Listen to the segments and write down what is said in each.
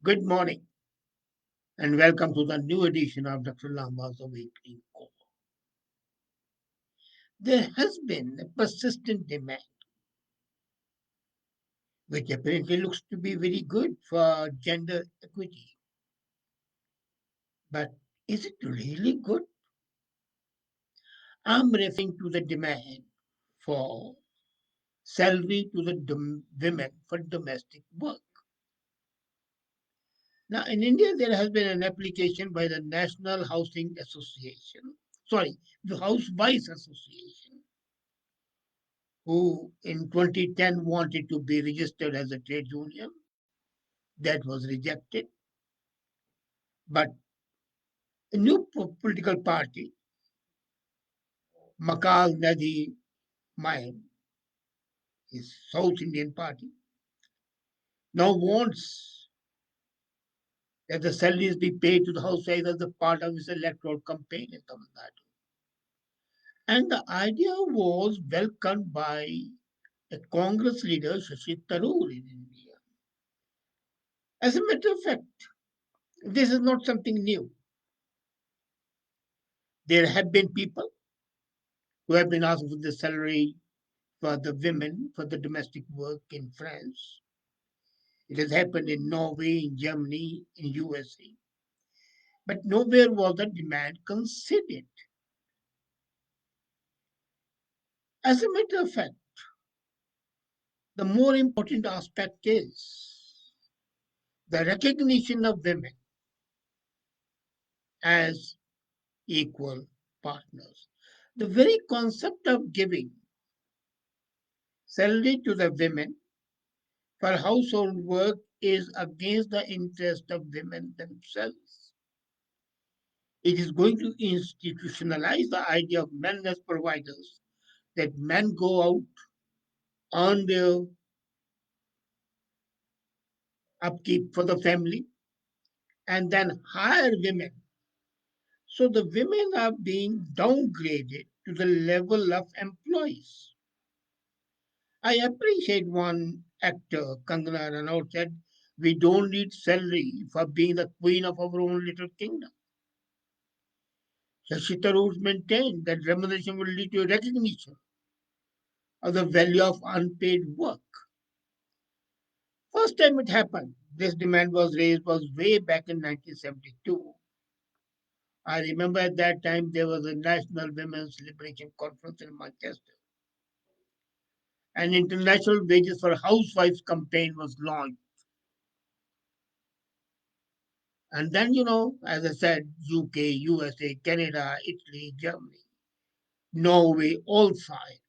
Good morning and welcome to the new edition of Dr. Lamba's Awakening Call. There has been a persistent demand, which apparently looks to be very good for gender equity. But is it really good? I'm referring to the demand for salary to the women for domestic work. Now, in India, there has been an application by the National Housing Association, sorry, the Housewives Association, who in 2010 wanted to be registered as a trade union. That was rejected. But a new political party, Makal Nadi Mayam, his South Indian party, now wants that the salaries be paid to the housewives as a part of his electoral campaign in Tamil Nadu. And the idea was welcomed by a Congress leader, Shashi Tharoor, in India. As a matter of fact, this is not something new. There have been people who have been asking for the salary for the women for the domestic work in France. It has happened in Norway, in Germany, in USA. But nowhere was the demand considered. As a matter of fact, the more important aspect is the recognition of women as equal partners. The very concept of giving salary to the women for household work is against the interest of women themselves. It is going to institutionalize the idea of men as providers, that men go out, earn their upkeep for the family, and then hire women. So the women are being downgraded to the level of employees. I appreciate one actor, Kangana Ranaut, said, "We don't need salary for being the queen of our own little kingdom." Shashi Tharoor maintained that remuneration will lead to recognition of the value of unpaid work. First time it happened, this demand was raised was way back in 1972. I remember at that time there was a National Women's Liberation Conference in Manchester. An international wages for housewives campaign was launched. And then, as I said, UK, USA, Canada, Italy, Germany, Norway all signed.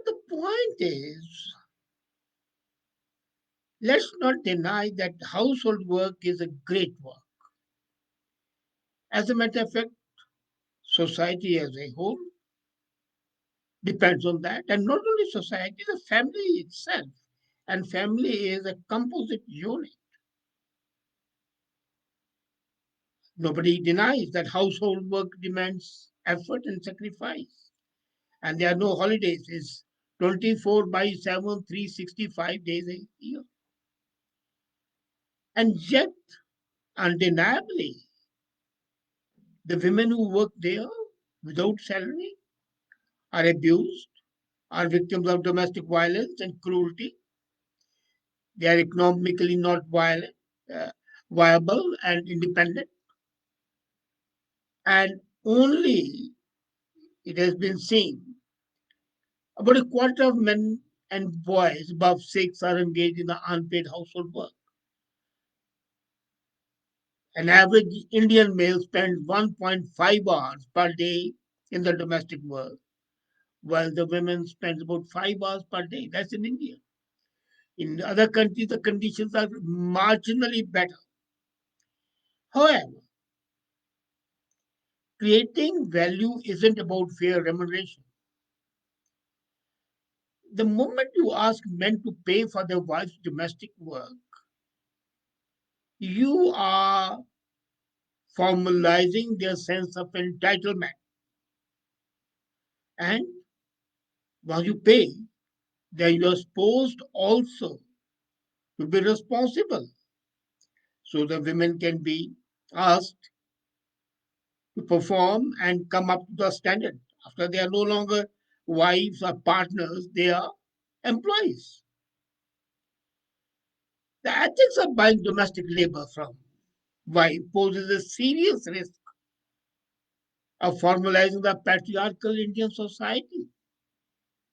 The point is, let's not deny that household work is a great work. As a matter of fact, society as a whole depends on that. And not only society, the family itself. And family is a composite unit. Nobody denies that household work demands effort and sacrifice. And there are no holidays. It's 24 by 7, 365 days a year. And yet, undeniably, the women who work there without salary are abused, are victims of domestic violence and cruelty. They are economically not uh, viable and independent. And only it has been seen about a quarter of men and boys above six are engaged in the unpaid household work. An average Indian male spends 1.5 hours per day in the domestic work, while the women spend about 5 hours per day. That's in India. In other countries, the conditions are marginally better. However, creating value isn't about fair remuneration. The moment you ask men to pay for their wife's domestic work, you are formalizing their sense of entitlement. And once you pay, then you are supposed also to be responsible. so the women can be asked to perform and come up to the standard. After they are no longer wives or partners, they are employees. The ethics of buying domestic labor from wife poses a serious risk of formalizing the patriarchal Indian society,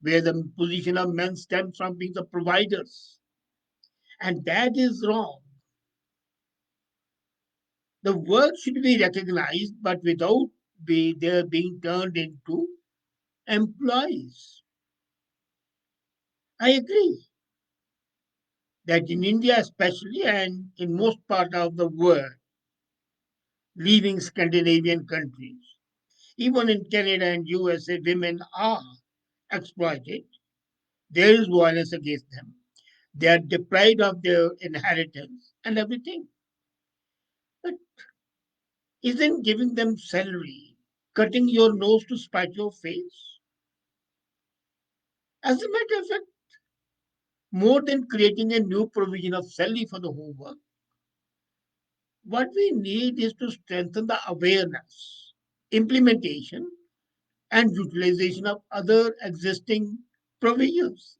where the position of men stems from being the providers. And that is wrong. The work should be recognized, but without their being turned into employees. I agree that in India, especially, and in most part of the world, leaving Scandinavian countries, even in Canada and USA, women are exploited. There is violence against them. They are deprived of their inheritance and everything. But isn't giving them salary, cutting your nose to spite your face? As a matter of fact, more than creating a new provision of salary for the homework, what we need is to strengthen the awareness, implementation, and utilization of other existing provisions,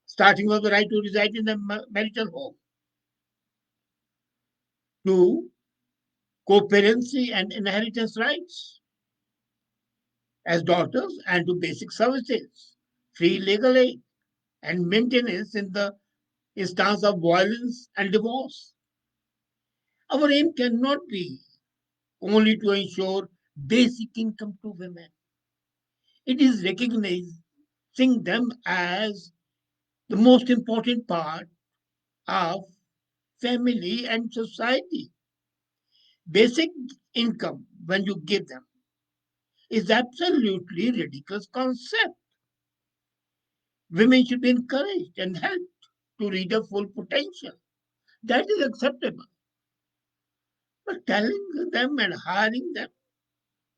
starting with the right to reside in the marital home, to co-parency and inheritance rights as daughters, and to basic services, free legal aid, and maintenance in the instance of violence and divorce. Our aim cannot be only to ensure basic income to women. It is recognizing them as the most important part of family and society. Basic income, when you give them, is absolutely ridiculous concept. Women should be encouraged and helped to reach their full potential. That is acceptable. But telling them and hiring them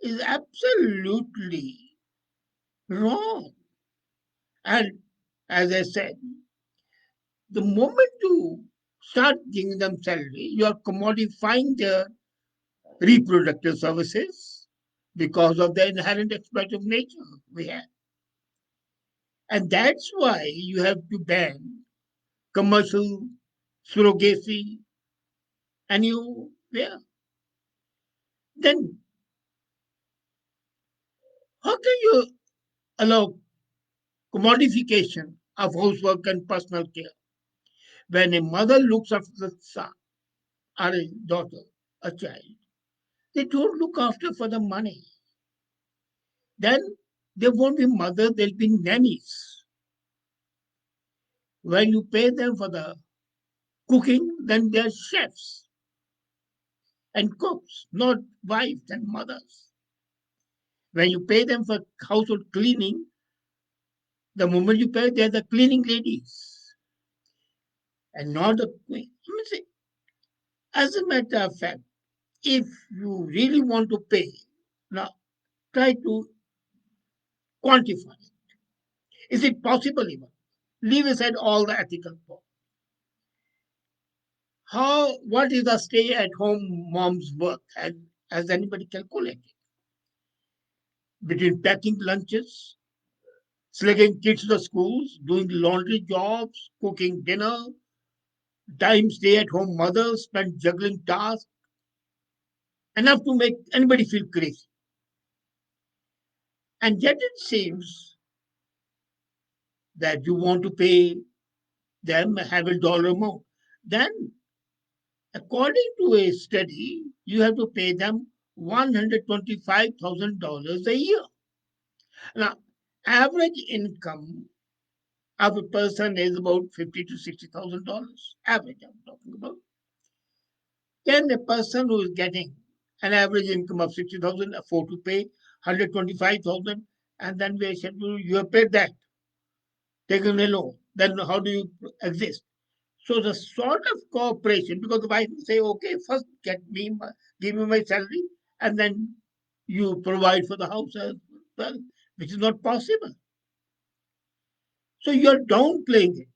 is absolutely wrong. And as I said, the moment you start giving them salary, you are commodifying their reproductive services because of the inherent exploitative nature we have. And that's why you have to ban commercial surrogacy and you, yeah. Then how can you allow commodification of housework and personal care when a mother looks after the son or a daughter, a child? They don't look after for the money. Then they won't be mothers, they'll be nannies. When you pay them for the cooking, then they're chefs and cooks, not wives and mothers. When you pay them for household cleaning, the moment you pay, they're the cleaning ladies and not the queen. As a matter of fact, if you really want to pay, now try to quantify it. Is it possible even? Leave aside all the ethical part. What is the stay at home mom's work? And has anybody calculated? Between packing lunches, slugging kids to the schools, doing laundry jobs, cooking dinner, time stay at home mothers spend juggling tasks, enough to make anybody feel crazy. And yet it seems that you want to pay them a heavy dollar amount. Then, according to a study, you have to pay them $125,000 a year. Now, average income of a person is about $50 to $60,000. Average, I'm talking about. Can a person who is getting an average income of 60,000 afford to pay 125,000? And then we said, you have paid that, taken a loan. Then how do you exist? So the sort of cooperation, because the wife will say, okay, first give me my salary, and then you provide for the house as well, which is not possible. So you're downplaying it.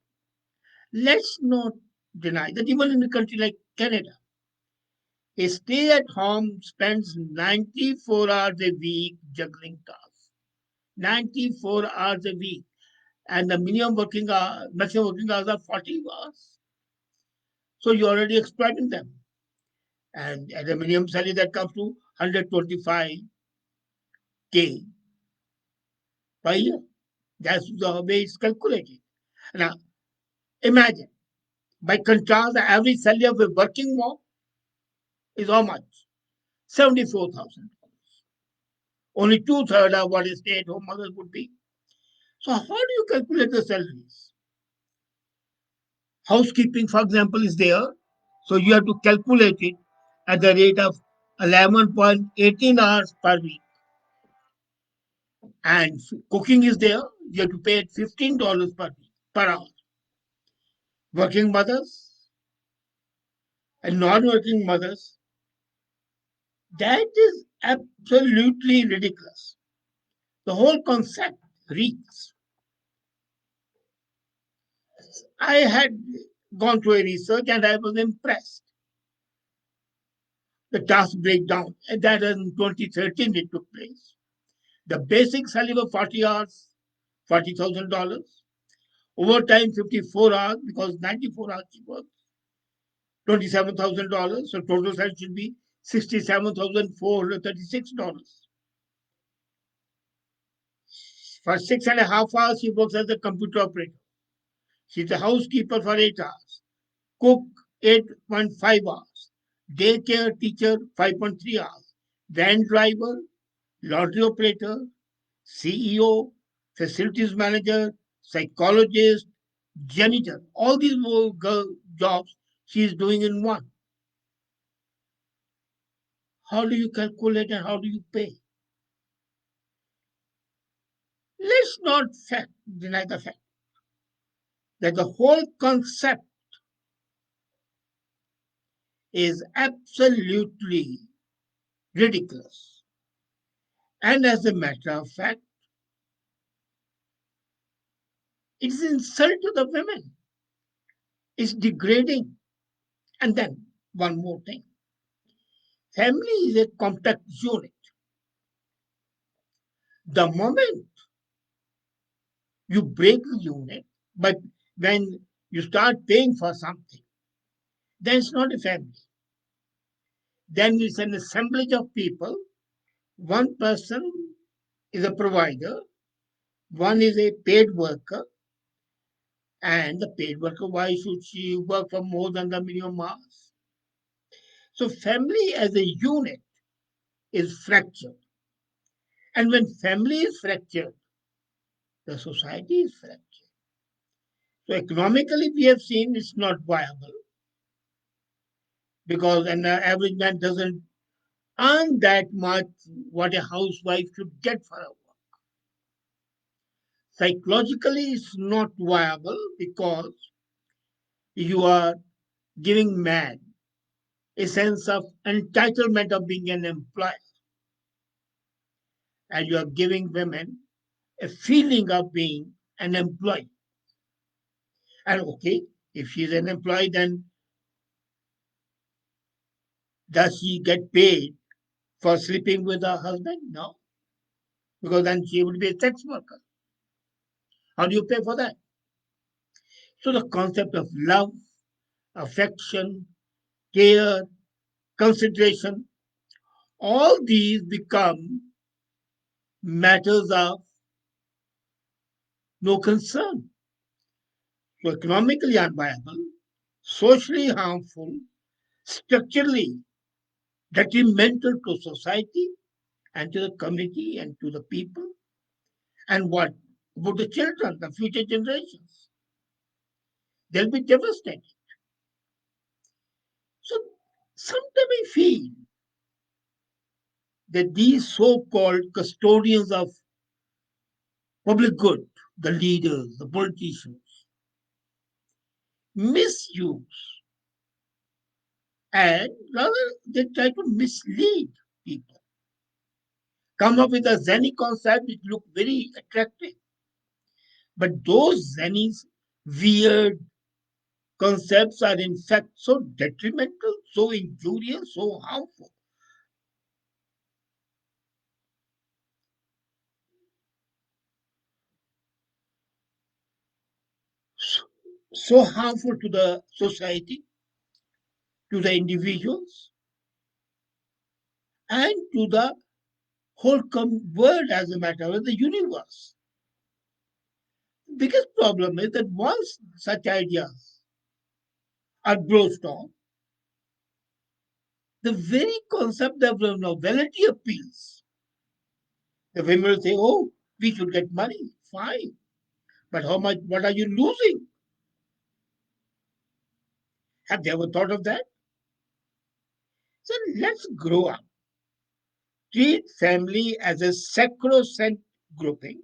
Let's not deny that even in a country like Canada, a stay at home spends 94 hours a week juggling tasks. 94 hours a week. And the maximum working hours are 40 hours. So you're already exploiting them. And at a minimum salary that comes to 125K per year. That's the way it's calculated. Now, imagine, by contrast, the average salary of a working mom is how much? 74,000. Only two-thirds of what a stay-at-home mother would be. So how do you calculate the salaries? Housekeeping, for example, is there. So you have to calculate it at the rate of 11.18 hours per week. And cooking is there. You have to pay it $15 per hour. Working mothers and non-working mothers, that is absolutely ridiculous. The whole concept reeks. I had gone through a research and I was impressed. The task breakdown, and that in 2013 it took place. The basic salary was 40 hours, $40,000. Overtime 54 hours because 94 hours she worked, $27,000. So total salary should be $67,436. For 6.5 hours, she works as a computer operator. She's a housekeeper for 8 hours. Cook 8.5 hours. Daycare teacher 5.3 hours. Van driver, laundry operator, CEO, facilities manager, psychologist, janitor. All these jobs she is doing in one. How do you calculate and how do you pay? Let's not deny the fact that the whole concept is absolutely ridiculous. And as a matter of fact, it's insult to the women. It's degrading. And then one more thing. Family is a complex unit. The moment you break the unit, but when you start paying for something, then it's not a family. Then it's an assemblage of people. One person is a provider, one is a paid worker, and the paid worker, why should she work for more than the minimum hours? So family as a unit is fractured. And when family is fractured, the society is fractured. So economically, we have seen it's not viable because an average man doesn't earn that much what a housewife should get for her work. Psychologically, it's not viable because you are giving man a sense of entitlement of being an employee, and you are giving women a feeling of being an employee. And okay, if she's an employee, then does she get paid for sleeping with her husband? No, because then she would be a sex worker. How do you pay for that? So the concept of love, affection, care, consideration, all these become matters of no concern. So economically unviable, socially harmful, structurally detrimental to society and to the community and to the people. And what about the children, the future generations? They'll be devastated. So sometimes I feel that these so-called custodians of public good, the leaders, the politicians, misuse and rather they try to mislead people. Come up with a zany concept which look very attractive. But those zanies, weird, concepts are in fact so detrimental, so injurious, so harmful. So harmful to the society, to the individuals, and to the whole world as a matter of the universe. The biggest problem is that once such ideas are brushed on, the very concept of novelty appeals. The women will say, oh, we should get money, fine. But how much, what are you losing? Have they ever thought of that? So let's grow up. Treat family as a sacrosanct grouping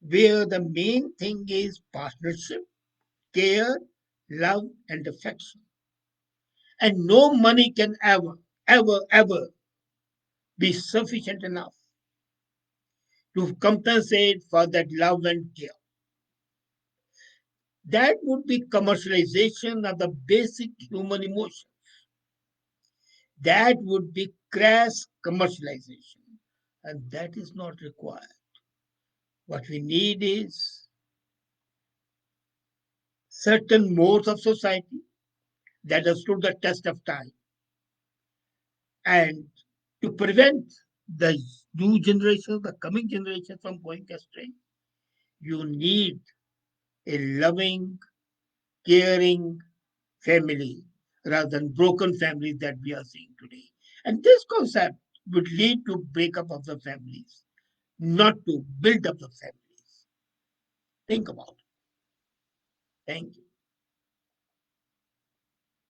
where the main thing is partnership, care, love, and affection. And no money can ever be sufficient enough to compensate for that love and care. That would be commercialization of the basic human emotion. That would be crass commercialization. And that is not required. What we need is certain modes of society that have stood the test of time. And to prevent the new generation, the coming generation from going astray, you need a loving, caring family rather than broken families that we are seeing today. And this concept would lead to breakup of the families, not to build up the families. Think about it. Thank you.